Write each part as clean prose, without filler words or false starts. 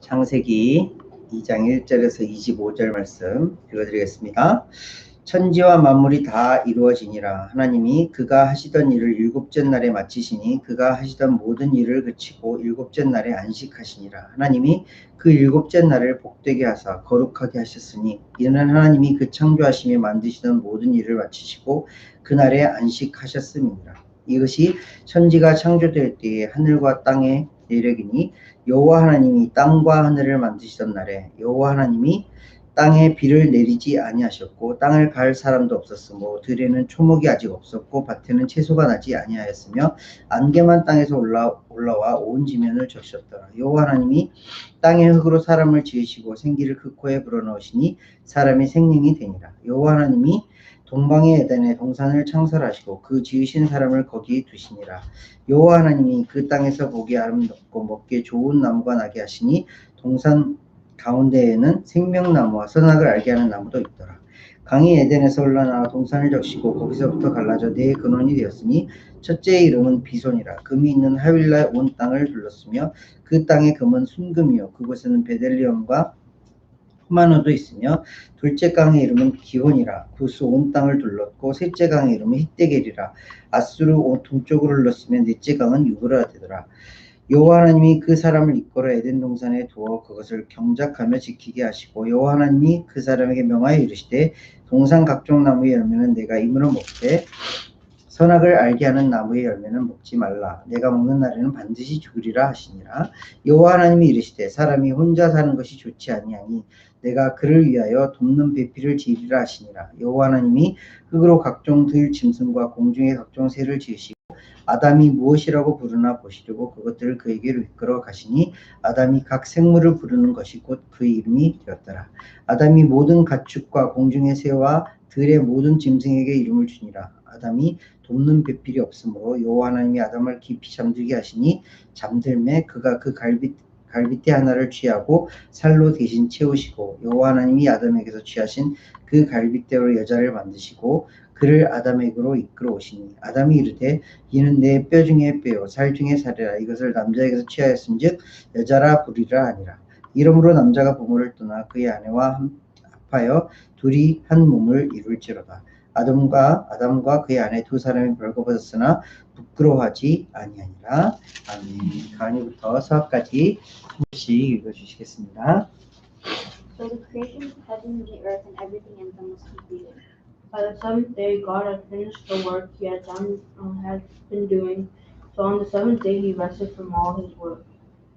창세기 2장 1절에서 25절 말씀 읽어드리겠습니다. 천지와 만물이 다 이루어지니라. 하나님이 그가 하시던 일을 일곱째 날에 마치시니 그가 하시던 모든 일을 그치고 일곱째 날에 안식하시니라. 하나님이 그 일곱째 날을 복되게 하사 거룩하게 하셨으니 이는 하나님이 그 창조하심에 만드시던 모든 일을 마치시고 그날에 안식하셨음이니라. 이것이 천지가 창조될 때에 하늘과 땅의 내력이니 여호와 하나님이 땅과 하늘을 만드시던 날에 여호와 하나님이 땅에 비를 내리지 아니하셨고 땅을 갈 사람도 없었으므로 들에는 초목이 아직 없었고 밭에는 채소가 나지 아니하였으며 안개만 땅에서 올라와 온 지면을 적셨더라. 여호와 하나님이 땅의 흙으로 사람을 지으시고 생기를 그 코에 불어넣으시니 사람이 생명이 되니라. 여호와 하나님이 동방의 에덴에 동산을 창설하시고 그 지으신 사람을 거기 두시니라. 여호와 하나님이 그 땅에서 보기 아름답고 먹기에 좋은 나무가 나게 하시니 동산 가운데에는 생명나무와 선악을 알게 하는 나무도 있더라. 강이 에덴에서 흘러나와 동산을 적시고 거기서부터 갈라져 네 근원이 되었으니 첫째의 이름은 비손이라. 금이 있는 하윌날 온 땅을 둘렀으며 그 땅의 금은 순금이요 그곳에는 베델리엄과 후마노도 있으며 둘째 강의 이름은 기혼이라. 구스 온 땅을 둘렀고 셋째 강의 이름은 히데겔이라. 아수르 동쪽으로 흘렀으며 넷째 강은 유브라 되더라. 여호와 하나님이 그 사람을 이끌어 에덴 동산에 두어 그것을 경작하며 지키게 하시고 여호와 하나님이 그 사람에게 명하여 이르시되 동산 각종 나무의 열매는 내가 임으로 먹되 선악을 알게 하는 나무의 열매는 먹지 말라. 내가 먹는 날에는 반드시 죽으리라 하시니라. 여호와 하나님이 이르시되 사람이 혼자 사는 것이 좋지 아니하니 내가 그를 위하여 돕는 배필을 지으리라 하시니라. 여호와 하나님이 흙으로 각종 들 짐승과 공중의 각종 새를 지으시고 아담이 무엇이라고 부르나 보시려고 그것들을 그에게로 이끌어 가시니 아담이 각 생물을 부르는 것이 곧 그의 이름이 되었더라. 아담이 모든 가축과 공중의 새와 들의 모든 짐승에게 이름을 주니라. 아담이 돕는 배필이 없으므로 여호와 하나님이 아담을 깊이 잠들게 하시니 잠들매 그가 그 갈빗대 하나를 취하고 살로 대신 채우시고 여호와 하나님이 아담에게서 취하신 그 갈빗대로 여자를 만드시고 그를 아담에게로 이끌어 오시니 아담이 이르되 이는 내 뼈 중에 뼈요 살 중에 살이라. 이것을 남자에게서 취하였은즉 여자라 부리라 하니라. 이러므로 남자가 부모를 떠나 그의 아내와 합하여 둘이 한 몸을 이룰지로다. 아담과 그의 아내 두 사람이 벌거벗었으나 부끄러워하지 아니하니라. 아멘. 강의부터 서까지 한 번씩 읽어주시겠습니다. So the creation of the heaven and the earth and everything in them was completed. By the seventh day, God had finished the work He had been doing. So on the seventh day, He rested from all His work.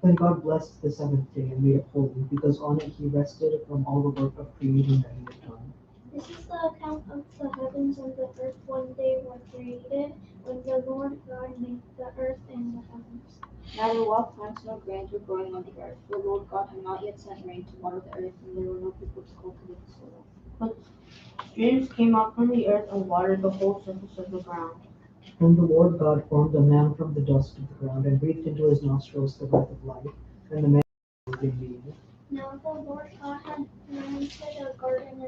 Then God blessed the seventh day and made it holy, because on it He rested from all the work of creating that He had done. This is the account of the heavens and the earth when they were created, when the Lord God made the earth and the heavens. Neither wild plants nor grains were growing on the earth, for the Lord God had not yet sent rain to water the earth, and there were no people to cultivate the soil. But streams came up from the earth and watered the whole surface of the ground. Then the Lord God formed a man from the dust of the ground and breathed into his nostrils the breath of life, and the man was made. Now the Lord God had planted a garden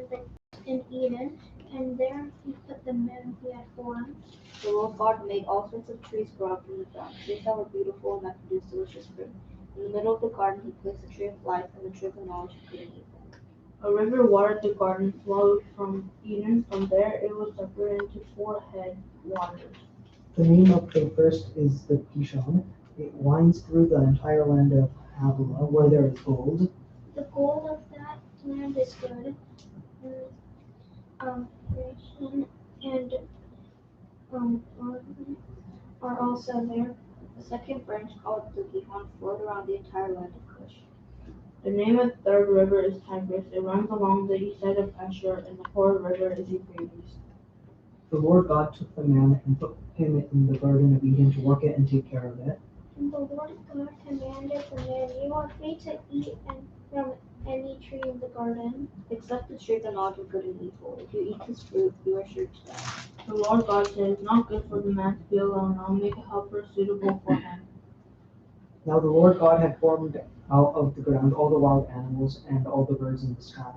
in Eden, and there He put the man He had formed. The Lord God made all sorts of trees grow up from the ground, trees that were beautiful and that produced delicious fruit. In the middle of the garden He placed the tree of life and the tree of the knowledge of good and evil. A river watered the garden, flowed from Eden. From there it was separated into four headwaters. The name of the first is the Pishon. It winds through the entire land of Havilah, where there is gold. The gold of that land is good. Creation and are also there. The second branch, called the Gihon, flowed around the entire land of Cush. The name of the third river is Tigris. It runs along the east side of Ashur, and the fourth river is Euphrates. The Lord God took the man and put him in the Garden of Eden to work it and take care of it. And the Lord God commanded the man, "You are free to eat from any tree in the garden, except the tree of the knowledge of good and evil. If you eat this fruit, you are sure to die." The Lord God said, "It is not good for the man to be alone. I will make a helper suitable for him." Now the Lord God had formed out of the ground all the wild animals and all the birds in the sky.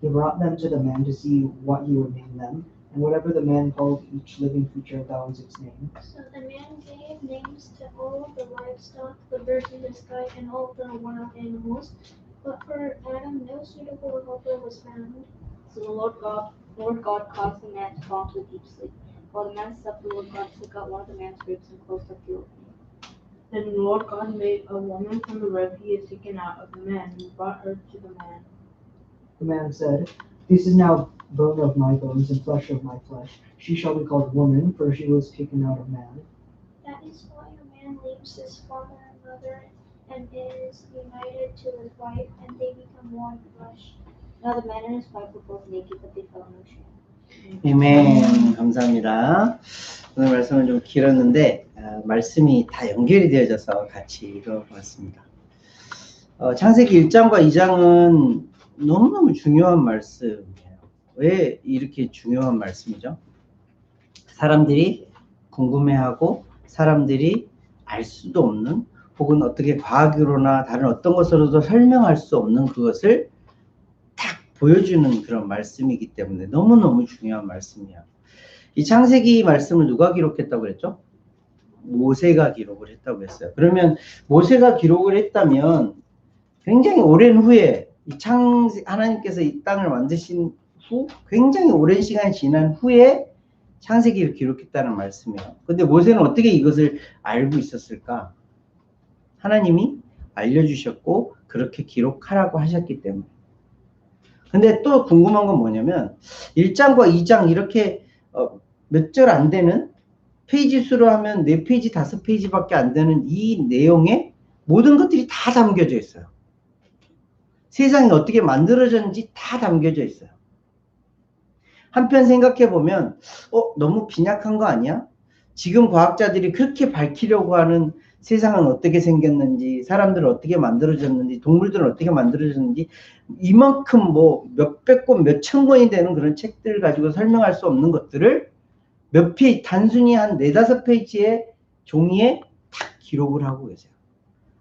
He brought them to the man to see what he would name them, and whatever the man called each living creature, that was its name. So the man gave names to all the livestock, the birds in the sky, and all the wild animals. But for Adam, no suitable helper was found. So the Lord God caused the man to fall into a deep sleep. While the man slept, the Lord God took out one of the man's ribs and closed up the opening. Then the Lord God made a woman from the rib he had taken out of the man and brought her to the man. The man said, "This is now bone of my bones and flesh of my flesh. She shall be called woman, for she was taken out of man." That is why a man leaves his father and mother and is united to his wife, and they become one flesh. Now the man and his wife were both naked, but they felt no shame. 아멘. 감사합니다. 오늘 말씀은 좀 길었는데 말씀이 다 연결이 되어져서 같이 읽어봤습니다. 창세기 1장과 2장은 너무너무 중요한 말씀이에요. 왜 이렇게 중요한 말씀이죠? 사람들이 궁금해하고 사람들이 알 수도 없는 혹은 어떻게 과학으로나 다른 어떤 것으로도 설명할 수 없는 그것을 딱 보여주는 그런 말씀이기 때문에 너무너무 중요한 말씀이야. 이 창세기 말씀을 누가 기록했다고 그랬죠? 모세가 기록을 했다고 했어요. 그러면 모세가 기록을 했다면 굉장히 오랜 후에 하나님께서 이 땅을 만드신 후 굉장히 오랜 시간이 지난 후에 창세기를 기록했다는 말씀이에요. 근데 모세는 어떻게 이것을 알고 있었을까? 하나님이 알려주셨고 그렇게 기록하라고 하셨기 때문에. 근데 또 궁금한 건 뭐냐면 1장과 2장 이렇게 몇 절 안 되는 페이지 수로 하면 4페이지, 5페이지밖에 안 되는 이 내용에 모든 것들이 다 담겨져 있어요. 세상이 어떻게 만들어졌는지 다 담겨져 있어요. 한편 생각해 보면 너무 빈약한 거 아니야? 지금 과학자들이 그렇게 밝히려고 하는 세상은 어떻게 생겼는지, 사람들은 어떻게 만들어졌는지, 동물들은 어떻게 만들어졌는지 이만큼 뭐 몇백 권, 몇천 권이 되는 그런 책들을 가지고 설명할 수 없는 것들을 몇 페이지, 단순히 한 4-5페이지의 종이에 딱 기록을 하고 계세요.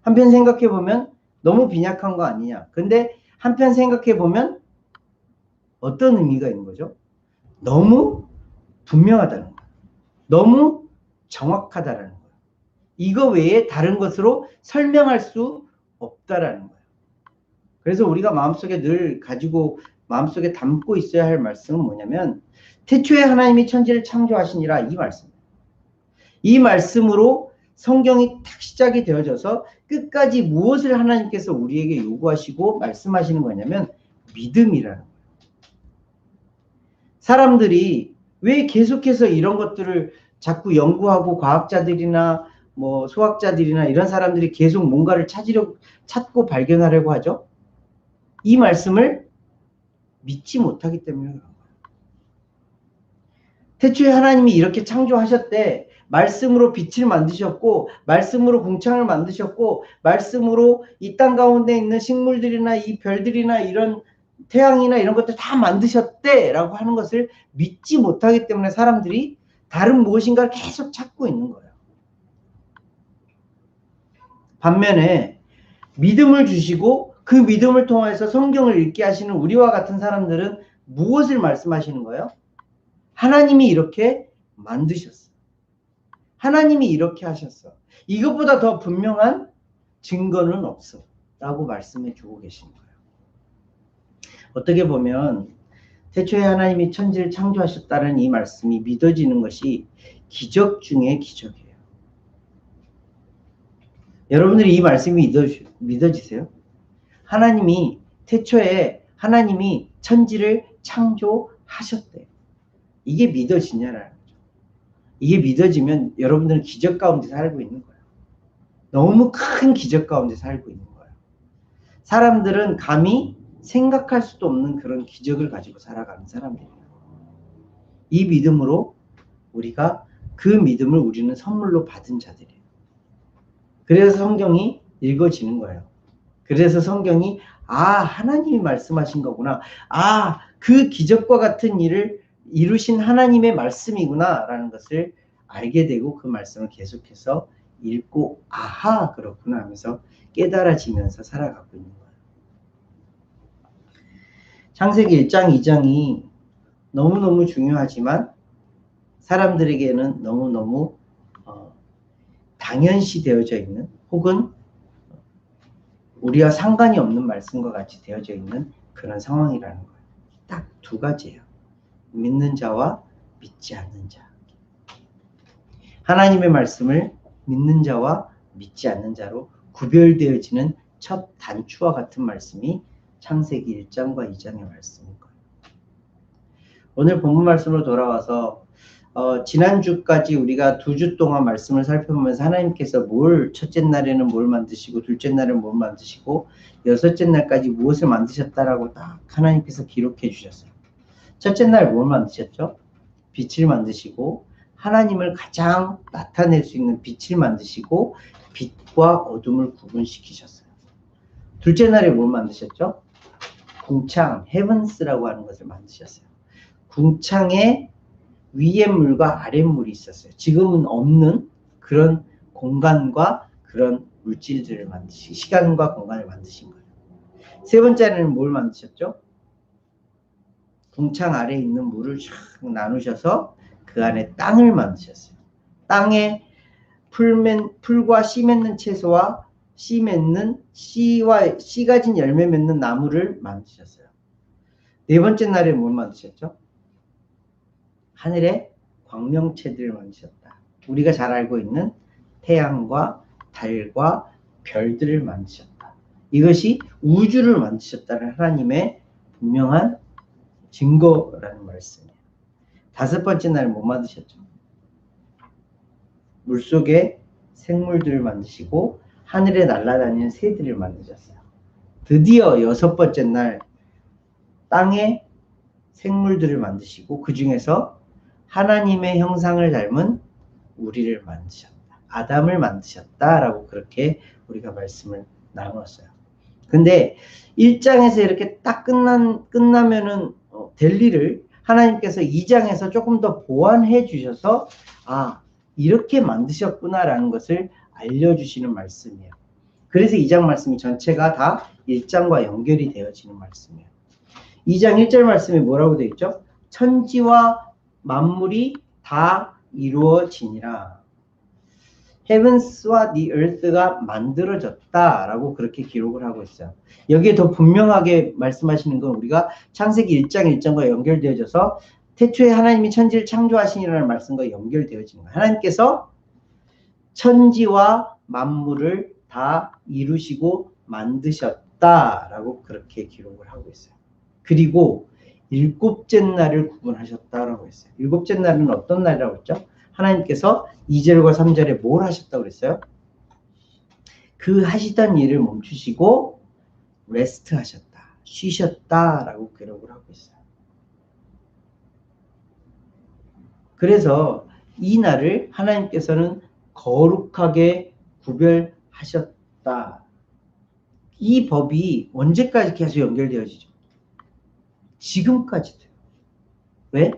한편 생각해 보면 너무 빈약한 거 아니냐. 근데 한편 생각해 보면 어떤 의미가 있는 거죠? 너무 분명하다는 거예요. 너무 정확하다라는 거예요. 이거 외에 다른 것으로 설명할 수 없다라는 거예요. 그래서 우리가 마음속에 늘 가지고 마음속에 담고 있어야 할 말씀은 뭐냐면 태초에 하나님이 천지를 창조하시니라 이 말씀입니다. 이 말씀으로 성경이 딱 시작이 되어져서 끝까지 무엇을 하나님께서 우리에게 요구하시고 말씀하시는 거냐면 믿음이라는 거예요. 사람들이 왜 계속해서 이런 것들을 자꾸 연구하고 과학자들이나 뭐 수학자들이나 이런 사람들이 계속 뭔가를 찾고 발견하려고 하죠? 이 말씀을 믿지 못하기 때문에 그런 거예요. 태초에 하나님이 이렇게 창조하셨대. 말씀으로 빛을 만드셨고 말씀으로 궁창을 만드셨고 말씀으로 이 땅 가운데 있는 식물들이나 이 별들이나 이런 태양이나 이런 것들 다 만드셨대 라고 하는 것을 믿지 못하기 때문에 사람들이 다른 무엇인가를 계속 찾고 있는 거예요. 반면에 믿음을 주시고 그 믿음을 통해서 성경을 읽게 하시는 우리와 같은 사람들은 무엇을 말씀하시는 거예요? 하나님이 이렇게 만드셨어. 하나님이 이렇게 하셨어. 이것보다 더 분명한 증거는 없어. 라고 말씀해 주고 계신 거예요. 어떻게 보면 태초에 하나님이 천지를 창조하셨다는 이 말씀이 믿어지는 것이 기적 중의 기적이에요. 여러분들이 이 말씀이 믿어지세요? 하나님이 태초에 하나님이 천지를 창조하셨대요. 이게 믿어지냐라는 거죠. 이게 믿어지면 여러분들은 기적 가운데 살고 있는 거예요. 너무 큰 기적 가운데 살고 있는 거예요. 사람들은 감히 생각할 수도 없는 그런 기적을 가지고 살아가는 사람들이에요. 이 믿음으로 우리가 그 믿음을 우리는 선물로 받은 자들이에요. 그래서 성경이 읽어지는 거예요. 그래서 성경이 하나님이 말씀하신 거구나. 그 기적과 같은 일을 이루신 하나님의 말씀이구나 라는 것을 알게 되고 그 말씀을 계속해서 읽고 그렇구나 하면서 깨달아지면서 살아가고 있는 거예요. 창세기 1장, 2장이 너무너무 중요하지만 사람들에게는 너무너무 당연시 되어져 있는 혹은 우리와 상관이 없는 말씀과 같이 되어져 있는 그런 상황이라는 거예요. 딱 두 가지예요. 믿는 자와 믿지 않는 자. 하나님의 말씀을 믿는 자와 믿지 않는 자로 구별되어지는 첫 단추와 같은 말씀이 창세기 1장과 2장의 말씀인 거예요. 오늘 본문 말씀으로 돌아와서 지난주까지 우리가 2주 동안 말씀을 살펴보면서 하나님께서 첫째 날에는 뭘 만드시고 둘째 날에는 뭘 만드시고 여섯째 날까지 무엇을 만드셨다라고 딱 하나님께서 기록해 주셨어요. 첫째 날 뭘 만드셨죠? 빛을 만드시고 하나님을 가장 나타낼 수 있는 빛을 만드시고 빛과 어둠을 구분시키셨어요. 둘째 날에 뭘 만드셨죠? 궁창, 헤븐스라고 하는 것을 만드셨어요. 궁창에 위에 물과 아래 물이 있었어요. 지금은 없는 그런 공간과 그런 물질들을 만드시고 시간과 공간을 만드신 거예요. 세 번째는 뭘 만드셨죠? 궁창 아래에 있는 물을 쫙 나누셔서 그 안에 땅을 만드셨어요. 땅에 풀과 씨 맺는 채소와 씨 가진 열매 맺는 나무를 만드셨어요. 네 번째 날에 뭘 만드셨죠? 하늘에 광명체들을 만드셨다. 우리가 잘 알고 있는 태양과 달과 별들을 만드셨다. 이것이 우주를 만드셨다는 하나님의 분명한 증거라는 말씀이에요. 다섯 번째 날 뭐 만드셨죠? 물속에 생물들을 만드시고 하늘에 날아다니는 새들을 만드셨어요. 드디어 여섯 번째 날 땅에 생물들을 만드시고 그 중에서 하나님의 형상을 닮은 우리를 만드셨다. 아담을 만드셨다라고 그렇게 우리가 말씀을 나눴어요. 근데 1장에서 이렇게 딱 끝나면은 될 일을 하나님께서 2장에서 조금 더 보완해 주셔서 이렇게 만드셨구나라는 것을 알려주시는 말씀이에요. 그래서 2장 말씀이 전체가 다 1장과 연결이 되어지는 말씀이에요. 2장 1절 말씀이 뭐라고 되어 있죠? 천지와 만물이 다 이루어지니라. Heavens와 the earth가 만들어졌다라고 그렇게 기록을 하고 있어요. 여기에 더 분명하게 말씀하시는 건 우리가 창세기 1장 1장과 연결되어져서 태초에 하나님이 천지를 창조하시니라는 말씀과 연결되어지는 거예요. 하나님께서 천지와 만물을 다 이루시고 만드셨다라고 그렇게 기록을 하고 있어요. 그리고 일곱째 날을 구분하셨다라고 했어요. 일곱째 날은 어떤 날이라고 했죠? 하나님께서 2절과 3절에 뭘 하셨다고 그랬어요? 그 하시던 일을 멈추시고 레스트 하셨다. 쉬셨다라고 기록을 하고 있어요. 그래서 이 날을 하나님께서는 거룩하게 구별하셨다. 이 법이 언제까지 계속 연결되어지죠? 지금까지도. 왜?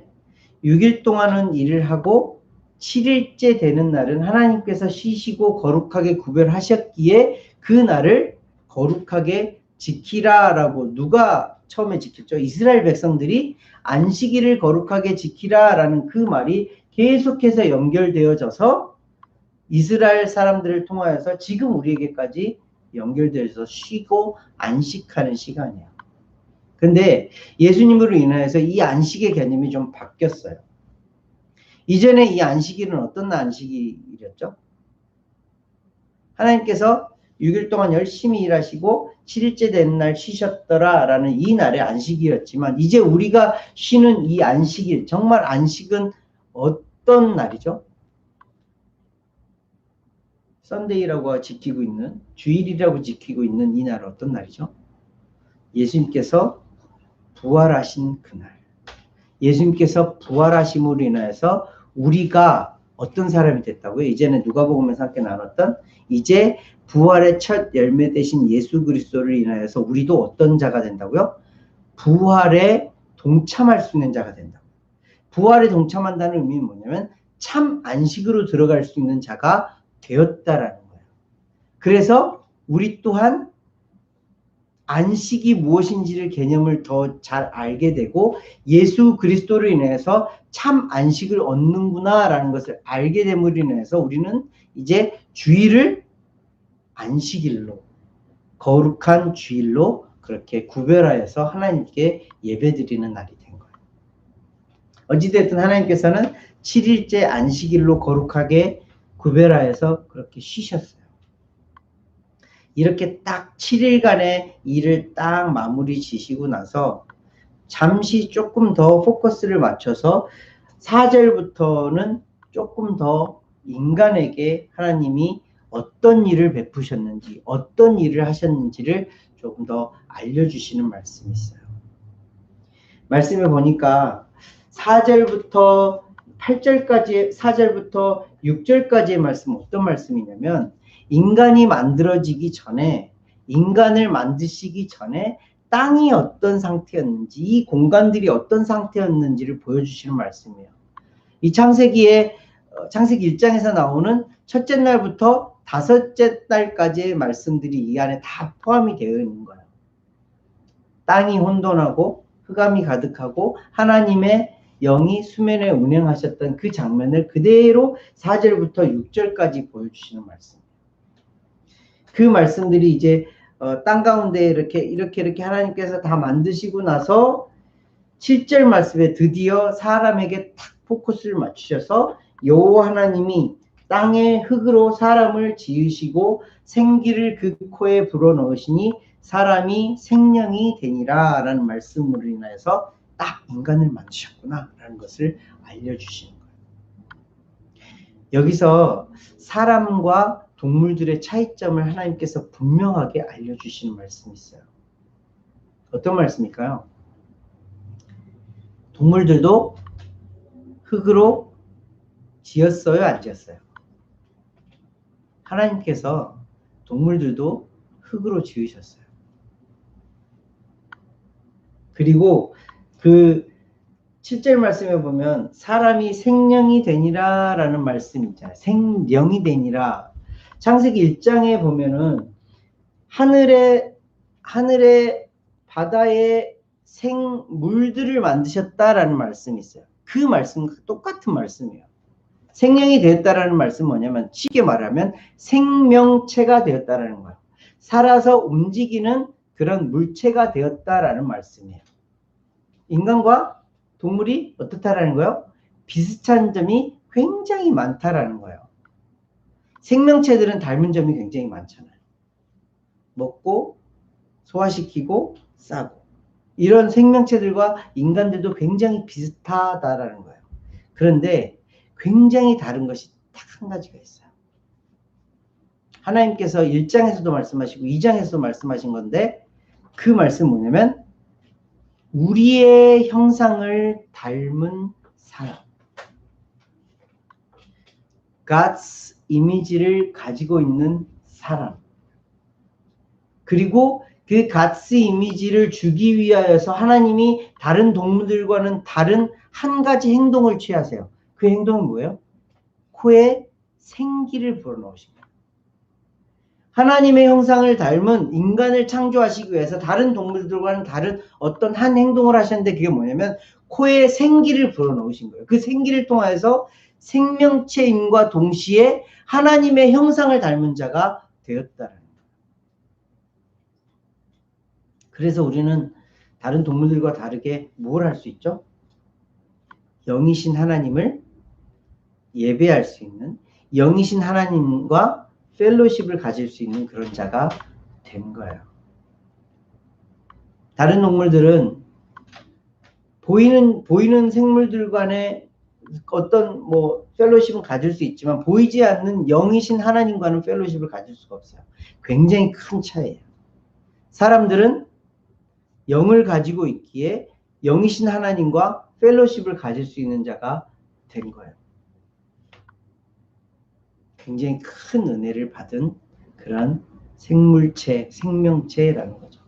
6일 동안은 일을 하고 7일째 되는 날은 하나님께서 쉬시고 거룩하게 구별하셨기에 그 날을 거룩하게 지키라라고 누가 처음에 지켰죠? 이스라엘 백성들이 안식일을 거룩하게 지키라라는 그 말이 계속해서 연결되어져서 이스라엘 사람들을 통하여서 지금 우리에게까지 연결되어서 쉬고 안식하는 시간이에요. 근데 예수님으로 인하여서 이 안식의 개념이 좀 바뀌었어요. 이전에 이 안식일은 어떤 안식일이었죠? 하나님께서 6일 동안 열심히 일하시고 7일째 되는 날 쉬셨더라라는 이 날의 안식이었지만 이제 우리가 쉬는 이 안식일, 정말 안식은 어떤 날이죠? 썬데이라고 지키고 있는, 주일이라고 지키고 있는 이 날은 어떤 날이죠? 예수님께서 부활하신 그날. 예수님께서 부활하심으로 인하여서 우리가 어떤 사람이 됐다고요? 이제는 누가복음에서 함께 나눴던 이제 부활의 첫 열매 되신 예수 그리스도를 인하여서 우리도 어떤 자가 된다고요? 부활에 동참할 수 있는 자가 된다. 부활에 동참한다는 의미는 뭐냐면 참 안식으로 들어갈 수 있는 자가 되었다라는 거예요. 그래서 우리 또한 안식이 무엇인지를 개념을 더 잘 알게 되고 예수 그리스도로 인해서 참 안식을 얻는구나라는 것을 알게 됨으로 인해서 우리는 이제 주일을 안식일로 거룩한 주일로 그렇게 구별하여서 하나님께 예배드리는 날이 된 거예요. 어찌됐든 하나님께서는 7일째 안식일로 거룩하게 구별하여서 그렇게 쉬셨어요. 이렇게 딱 7일간의 일을 딱 마무리 지시고 나서 잠시 조금 더 포커스를 맞춰서 4절부터는 조금 더 인간에게 하나님이 어떤 일을 베푸셨는지, 어떤 일을 하셨는지를 조금 더 알려주시는 말씀이 있어요. 말씀을 보니까 4절부터 8절까지, 4절부터 6절까지의 말씀은 어떤 말씀이냐면, 인간이 만들어지기 전에, 인간을 만드시기 전에 땅이 어떤 상태였는지, 이 공간들이 어떤 상태였는지를 보여주시는 말씀이에요. 이 창세기 1장에서 나오는 첫째 날부터 5째 날까지의 말씀들이 이 안에 다 포함이 되어 있는 거예요. 땅이 혼돈하고 흑암이 가득하고 하나님의 영이 수면에 운행하셨던 그 장면을 그대로 4절부터 6절까지 보여주시는 말씀이에요. 그 말씀들이 이제 땅 가운데 이렇게 하나님께서 다 만드시고 나서 7절 말씀에 드디어 사람에게 탁 포커스를 맞추셔서 여호와 하나님이 땅의 흙으로 사람을 지으시고 생기를 그 코에 불어넣으시니 사람이 생명이 되니라 라는 말씀으로 인하여서 딱 인간을 만드셨구나 라는 것을 알려주시는 거예요. 여기서 사람과 동물들의 차이점을 하나님께서 분명하게 알려주시는 말씀이 있어요. 어떤 말씀일까요? 동물들도 흙으로 지었어요? 안 지었어요? 하나님께서 동물들도 흙으로 지으셨어요. 그리고 그 7절 말씀에 보면 사람이 생명이 되니라 라는 말씀이 있잖아요. 생명이 되니라. 창세기 1장에 보면은 하늘에 바다에 생물들을 만드셨다라는 말씀이 있어요. 그 말씀과 똑같은 말씀이에요. 생명이 되었다라는 말씀은 뭐냐면 쉽게 말하면 생명체가 되었다라는 거예요. 살아서 움직이는 그런 물체가 되었다라는 말씀이에요. 인간과 동물이 어떻다라는 거예요? 비슷한 점이 굉장히 많다라는 거예요. 생명체들은 닮은 점이 굉장히 많잖아요. 먹고 소화시키고 싸고 이런 생명체들과 인간들도 굉장히 비슷하다라는 거예요. 그런데 굉장히 다른 것이 딱 한 가지가 있어요. 하나님께서 1장에서도 말씀하시고 2장에서도 말씀하신 건데 그 말씀은 뭐냐면 우리의 형상을 닮은 사람. God's 이미지를 가지고 있는 사람. 그리고 그 God's 이미지를 주기 위하여서 하나님이 다른 동물들과는 다른 한 가지 행동을 취하세요. 그 행동은 뭐예요? 코에 생기를 불어넣으신 거예요. 하나님의 형상을 닮은 인간을 창조하시기 위해서 다른 동물들과는 다른 어떤 한 행동을 하셨는데 그게 뭐냐면 코에 생기를 불어넣으신 거예요. 그 생기를 통하여서 생명체임과 동시에 하나님의 형상을 닮은 자가 되었다는 거예요. 그래서 우리는 다른 동물들과 다르게 뭘 할 수 있죠? 영이신 하나님을 예배할 수 있는, 영이신 하나님과 펠로십을 가질 수 있는 그런 자가 된 거예요. 다른 동물들은 보이는 생물들 간에 어떤 펠로십은 가질 수 있지만 보이지 않는 영이신 하나님과는 펠로십을 가질 수가 없어요. 굉장히 큰 차이예요. 사람들은 영을 가지고 있기에 영이신 하나님과 펠로십을 가질 수 있는 자가 된 거예요. 굉장히 큰 은혜를 받은 그런 생명체라는 거죠.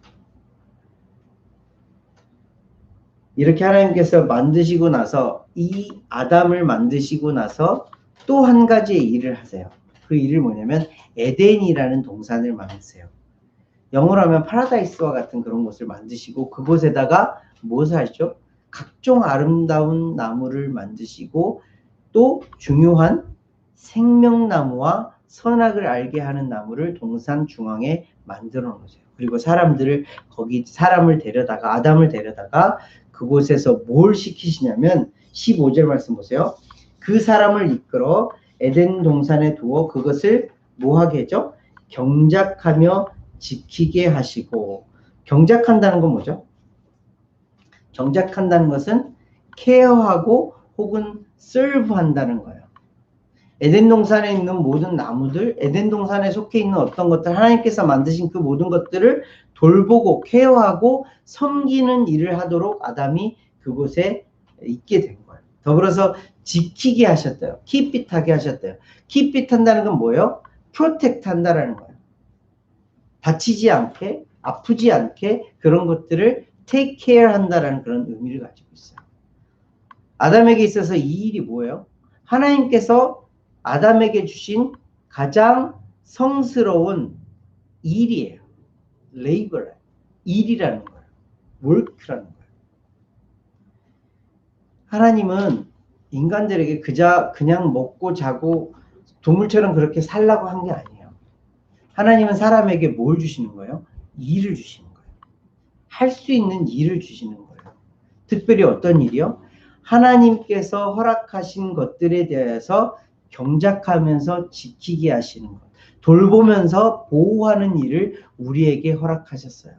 이렇게 하나님께서 만드시고 나서 이 아담을 만드시고 나서 또 한 가지의 일을 하세요. 그 일을 뭐냐면 에덴이라는 동산을 만드세요. 영어로 하면 파라다이스와 같은 그런 곳을 만드시고 그곳에다가 무엇을 하시죠? 각종 아름다운 나무를 만드시고 또 중요한 생명나무와 선악을 알게 하는 나무를 동산 중앙에 만들어 놓으세요. 그리고 사람을 데려다가, 아담을 데려다가 그곳에서 뭘 시키시냐면 15절 말씀 보세요. 그 사람을 이끌어 에덴 동산에 두어 그것을 뭐 하게 했죠? 경작하며 지키게 하시고. 경작한다는 건 뭐죠? 경작한다는 것은 케어하고 혹은 serve한다는 거예요. 에덴 동산에 있는 모든 나무들, 에덴 동산에 속해 있는 어떤 것들, 하나님께서 만드신 그 모든 것들을 돌보고 케어하고 섬기는 일을 하도록 아담이 그곳에 있게 된 거예요. 더불어서 지키게 하셨대요. keep it 하게 하셨대요. keep it 한다는 건 뭐예요? protect 한다라는 거예요. 다치지 않게, 아프지 않게 그런 것들을 take care 한다라는 그런 의미를 가지고 있어요. 아담에게 있어서 이 일이 뭐예요? 하나님께서 아담에게 주신 가장 성스러운 일이에요. 레이버라, 일이라는 거예요. work라는 거예요. 하나님은 인간들에게 그냥 먹고 자고 동물처럼 그렇게 살라고 한 게 아니에요. 하나님은 사람에게 뭘 주시는 거예요? 일을 주시는 거예요. 할 수 있는 일을 주시는 거예요. 특별히 어떤 일이요? 하나님께서 허락하신 것들에 대해서 경작하면서 지키게 하시는 것, 돌보면서 보호하는 일을 우리에게 허락하셨어요.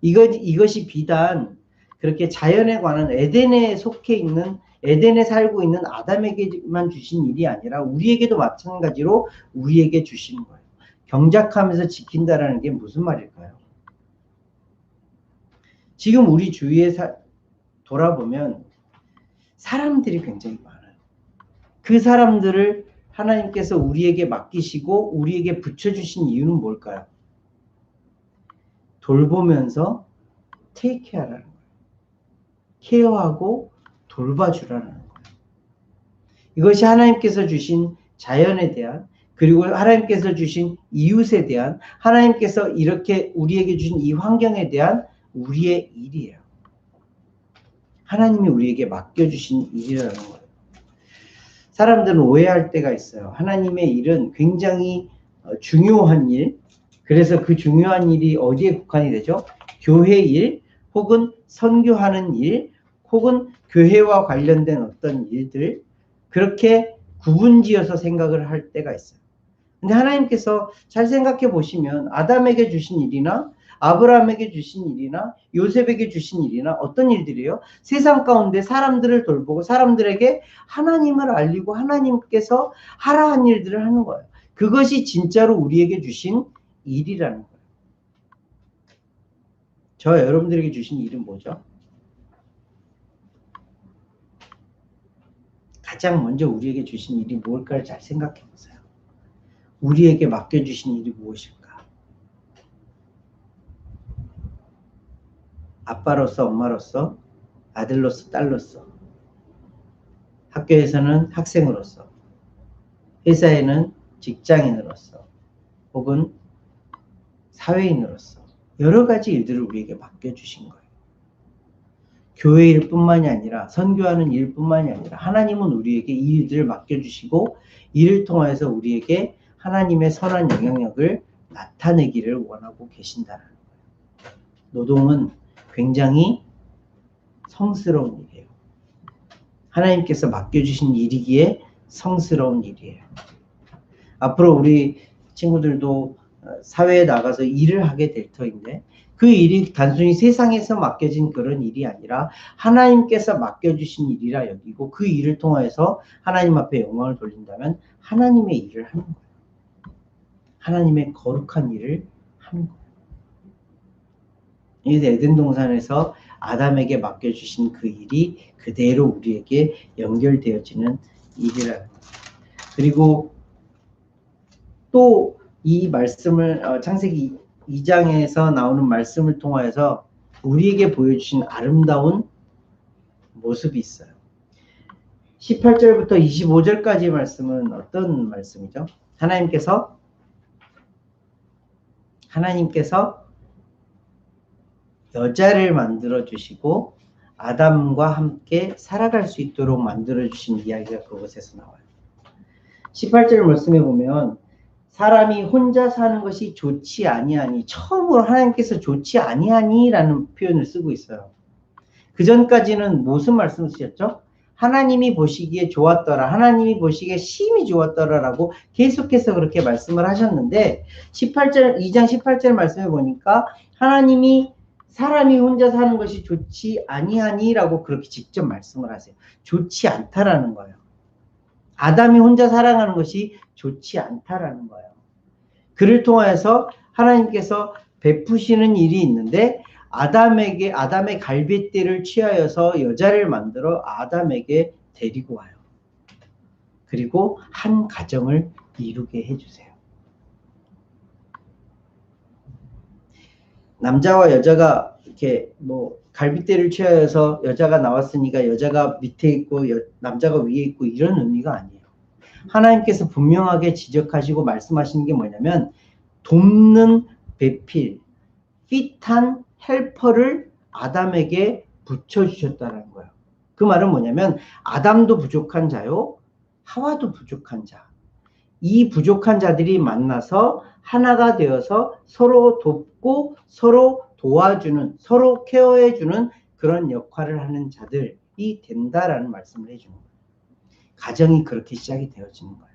이것이 비단 그렇게 자연에 관한 에덴에 속해 있는, 에덴에 살고 있는 아담에게만 주신 일이 아니라 우리에게도 마찬가지로 우리에게 주시는 거예요. 경작하면서 지킨다라는 게 무슨 말일까요? 지금 우리 주위에 돌아보면 사람들이 굉장히 많아요. 그 사람들을 하나님께서 우리에게 맡기시고 우리에게 붙여주신 이유는 뭘까요? 돌보면서 take care하라는 거예요. 케어하고 돌봐주라는 거예요. 이것이 하나님께서 주신 자연에 대한, 그리고 하나님께서 주신 이웃에 대한, 하나님께서 이렇게 우리에게 주신 이 환경에 대한 우리의 일이에요. 하나님이 우리에게 맡겨주신 일이라는 거예요. 사람들은 오해할 때가 있어요. 하나님의 일은 굉장히 중요한 일, 그래서 그 중요한 일이 어디에 국한이 되죠? 교회 일, 혹은 선교하는 일, 혹은 교회와 관련된 어떤 일들, 그렇게 구분지어서 생각을 할 때가 있어요. 근데 하나님께서 잘 생각해 보시면 아담에게 주신 일이나 아브라함에게 주신 일이나 요셉에게 주신 일이나 어떤 일들이에요? 세상 가운데 사람들을 돌보고 사람들에게 하나님을 알리고 하나님께서 하라 한 일들을 하는 거예요. 그것이 진짜로 우리에게 주신 일이라는 거예요. 저 여러분들에게 주신 일은 뭐죠? 가장 먼저 우리에게 주신 일이 무엇일까를 잘 생각해 보세요. 우리에게 맡겨주신 일이 무엇일까? 아빠로서, 엄마로서, 아들로서, 딸로서, 학교에서는 학생으로서, 회사에는 직장인으로서, 혹은 사회인으로서 여러 가지 일들을 우리에게 맡겨주신 거예요. 교회 일뿐만이 아니라 선교하는 일뿐만이 아니라 하나님은 우리에게 이 일들을 맡겨주시고 이를 통해서 우리에게 하나님의 선한 영향력을 나타내기를 원하고 계신다는 거예요. 노동은 굉장히 성스러운 일이에요. 하나님께서 맡겨주신 일이기에 성스러운 일이에요. 앞으로 우리 친구들도 사회에 나가서 일을 하게 될 터인데 그 일이 단순히 세상에서 맡겨진 그런 일이 아니라 하나님께서 맡겨주신 일이라 여기고 그 일을 통해서 하나님 앞에 영광을 돌린다면 하나님의 일을 하는 거예요. 하나님의 거룩한 일을 하는 거예요. 이 에덴 동산에서 아담에게 맡겨주신 그 일이 그대로 우리에게 연결되어지는 일이라는 거예요. 그리고 또 이 말씀을 창세기 2장에서 나오는 말씀을 통해서 우리에게 보여주신 아름다운 모습이 있어요. 18절부터 25절까지의 말씀은 어떤 말씀이죠? 하나님께서 여자를 만들어 주시고 아담과 함께 살아갈 수 있도록 만들어 주신 이야기가 그곳에서 나와요. 18절 말씀에 보면 사람이 혼자 사는 것이 좋지 아니하니, 처음으로 하나님께서 좋지 아니하니라는 표현을 쓰고 있어요. 그 전까지는 무슨 말씀 쓰셨죠? 하나님이 보시기에 좋았더라, 하나님이 보시기에 심히 좋았더라라고 계속해서 그렇게 말씀을 하셨는데 2장 18절 말씀에 보니까 하나님이 사람이 혼자 사는 것이 좋지 아니하니라고 그렇게 직접 말씀을 하세요. 좋지 않다라는 거예요. 아담이 혼자 살아가는 것이 좋지 않다라는 거예요. 그를 통하여서 하나님께서 베푸시는 일이 있는데 아담의 갈빗대를 취하여서 여자를 만들어 아담에게 데리고 와요. 그리고 한 가정을 이루게 해주세요. 남자와 여자가 이렇게 뭐 갈빗대를 취하여서 여자가 나왔으니까 여자가 밑에 있고 남자가 위에 있고 이런 의미가 아니에요. 하나님께서 분명하게 지적하시고 말씀하시는 게 뭐냐면 돕는 배필, 핏한 헬퍼를 아담에게 붙여주셨다는 거예요. 그 말은 뭐냐면 아담도 부족한 자요, 하와도 부족한 자. 이 부족한 자들이 만나서 하나가 되어서 서로 돕고 서로 도와주는, 서로 케어해주는 그런 역할을 하는 자들이 된다라는 말씀을 해주는 거예요. 가정이 그렇게 시작이 되어지는 거예요.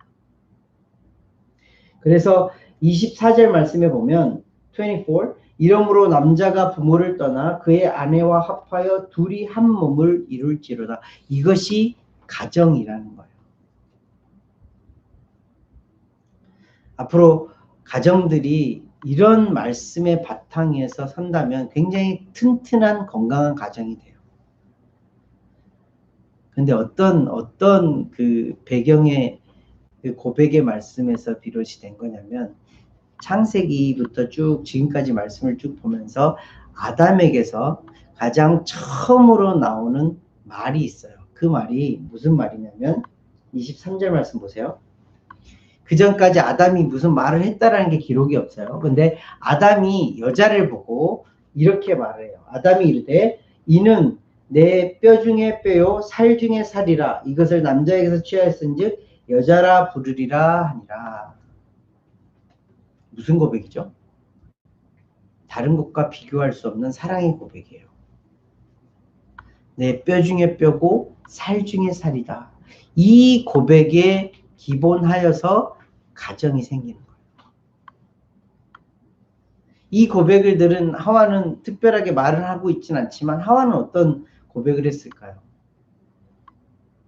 그래서 24절 말씀에 보면 24 이러므로 남자가 부모를 떠나 그의 아내와 합하여 둘이 한 몸을 이룰지로다. 이것이 가정이라는 거예요. 앞으로 가정들이 이런 말씀의 바탕에서 선다면 굉장히 튼튼한 건강한 가정이 돼요. 근데 어떤 그 배경의 그 고백의 말씀에서 비롯이 된 거냐면 창세기부터 쭉 지금까지 말씀을 쭉 보면서 아담에게서 가장 처음으로 나오는 말이 있어요. 그 말이 무슨 말이냐면 23절 말씀 보세요. 그 전까지 아담이 무슨 말을 했다라는 게 기록이 없어요. 근데 아담이 여자를 보고 이렇게 말해요. 아담이 이르되 이는 내 뼈 중에 뼈요 살 중에 살이라 이것을 남자에게서 취하였은즉 여자라 부르리라 하니라. 무슨 고백이죠? 다른 것과 비교할 수 없는 사랑의 고백이에요. 내 뼈 중에 뼈고 살 중에 살이다. 이 고백에 기본하여서 가정이 생기는 거예요. 이 고백을 들은 하와는 특별하게 말을 하고 있지는 않지만 하와는 어떤 고백을 했을까요?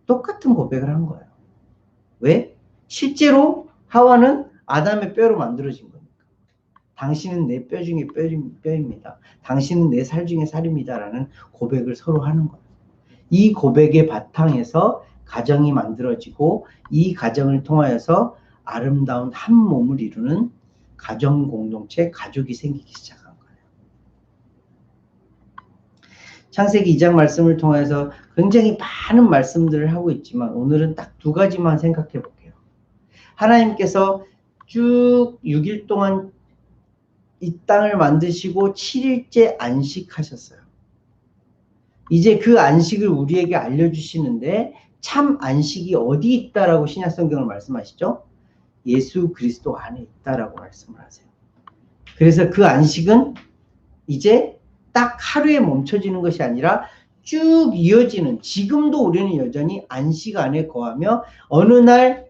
똑같은 고백을 한 거예요. 왜? 실제로 하와는 아담의 뼈로 만들어진 거니까. 당신은 내 뼈 중에 뼈입니다. 당신은 내 살 중에 살입니다. 라는 고백을 서로 하는 거예요. 이 고백의 바탕에서 가정이 만들어지고 이 가정을 통하여서 아름다운 한 몸을 이루는 가정 공동체, 가족이 생기기 시작한 거예요. 창세기 2장 말씀을 통해서 굉장히 많은 말씀들을 하고 있지만 오늘은 딱 두 가지만 생각해 볼게요. 하나님께서 쭉 6일 동안 이 땅을 만드시고 7일째 안식하셨어요. 이제 그 안식을 우리에게 알려주시는데 참 안식이 어디 있다라고 신약성경을 말씀하시죠? 예수 그리스도 안에 있다라고 말씀을 하세요. 그래서 그 안식은 이제 딱 하루에 멈춰지는 것이 아니라 쭉 이어지는, 지금도 우리는 여전히 안식 안에 거하며 어느 날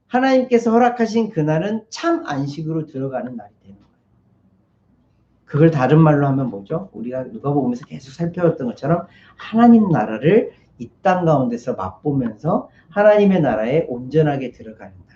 하나님께서 허락하신 그날은 참 안식으로 들어가는 날이 되는 거예요. 그걸 다른 말로 하면 뭐죠? 우리가 누가복음에서 계속 살펴봤던 것처럼 하나님 나라를 이 땅 가운데서 맛보면서 하나님의 나라에 온전하게 들어가는 날.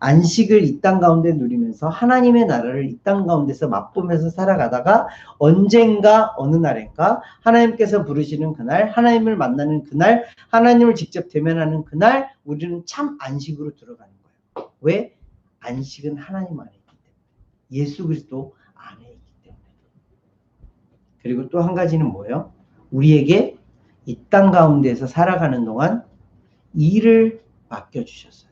안식을 이 땅 가운데 누리면서 하나님의 나라를 이 땅 가운데서 맛보면서 살아가다가 언젠가 어느 날인가 하나님께서 부르시는 그날, 하나님을 만나는 그날, 하나님을 직접 대면하는 그날 우리는 참 안식으로 들어가는 거예요. 왜? 안식은 하나님 안에 있기 때문에. 예수 그리스도 안에 있기 때문에. 그리고 또 한 가지는 뭐예요? 우리에게 이 땅 가운데서 살아가는 동안 일을 맡겨주셨어요.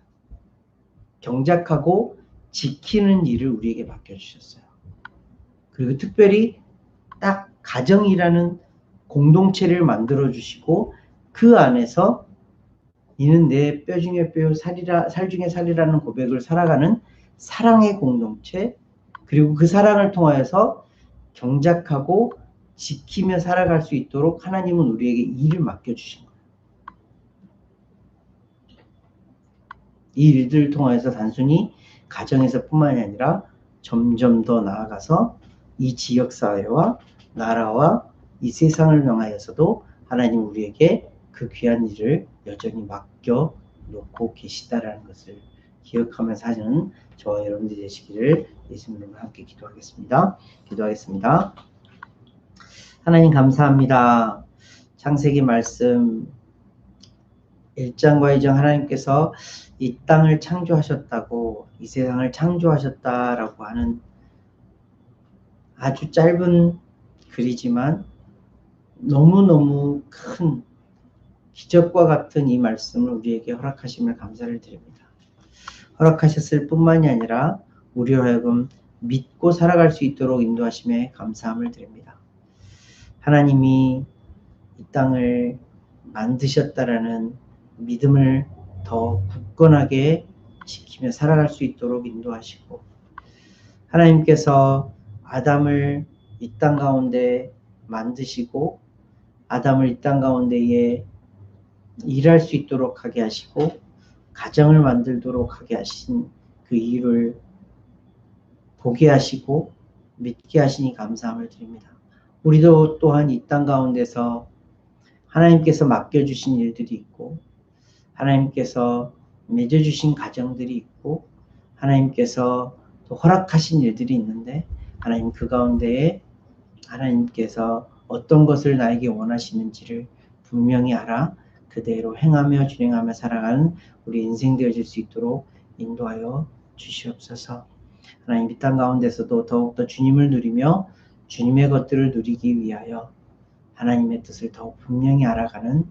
경작하고 지키는 일을 우리에게 맡겨주셨어요. 그리고 특별히 딱 가정이라는 공동체를 만들어주시고 그 안에서 이는 내 뼈 중에 뼈, 살 중에 살이라는 고백을 살아가는 사랑의 공동체, 그리고 그 사랑을 통하여서 경작하고 지키며 살아갈 수 있도록 하나님은 우리에게 일을 맡겨주신 거예요. 이 일들을 통하여서 단순히 가정에서뿐만이 아니라 점점 더 나아가서 이 지역사회와 나라와 이 세상을 명하여서도 하나님 우리에게 그 귀한 일을 여전히 맡겨놓고 계시다라는 것을 기억하면서 하는 저와 여러분들이 되시기를 예수님으로 함께 기도하겠습니다. 기도하겠습니다. 하나님 감사합니다. 창세기 말씀 1장과 2장 하나님께서 이 땅을 창조하셨다고, 이 세상을 창조하셨다라고 하는 아주 짧은 글이지만 너무너무 큰 기적과 같은 이 말씀을 우리에게 허락하심을 감사를 드립니다. 허락하셨을 뿐만이 아니라 우리로 하여금 믿고 살아갈 수 있도록 인도하심에 감사함을 드립니다. 하나님이 이 땅을 만드셨다라는 믿음을 더 굳건하게 지키며 살아갈 수 있도록 인도하시고, 하나님께서 아담을 이 땅 가운데 만드시고 아담을 이 땅 가운데에 일할 수 있도록 하게 하시고 가정을 만들도록 하게 하신 그 이유를 보게 하시고 믿게 하시니 감사함을 드립니다. 우리도 또한 이 땅 가운데서 하나님께서 맡겨주신 일들이 있고, 하나님께서 맺어주신 가정들이 있고, 하나님께서 또 허락하신 일들이 있는데, 하나님 그 가운데에 하나님께서 어떤 것을 나에게 원하시는지를 분명히 알아 그대로 행하며 준행하며 살아가는 우리 인생 되어질 수 있도록 인도하여 주시옵소서. 하나님 이 땅 가운데서도 더욱더 주님을 누리며 주님의 것들을 누리기 위하여 하나님의 뜻을 더욱 분명히 알아가는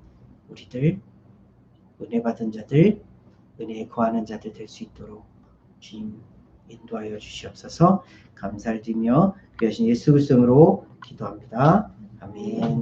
우리들, 은혜 받은 자들, 은혜에 거하는 자들 될 수 있도록 주님 인도하여 주시옵소서. 감사를 드리며 귀하신 예수 그리스도로 기도합니다. 아멘.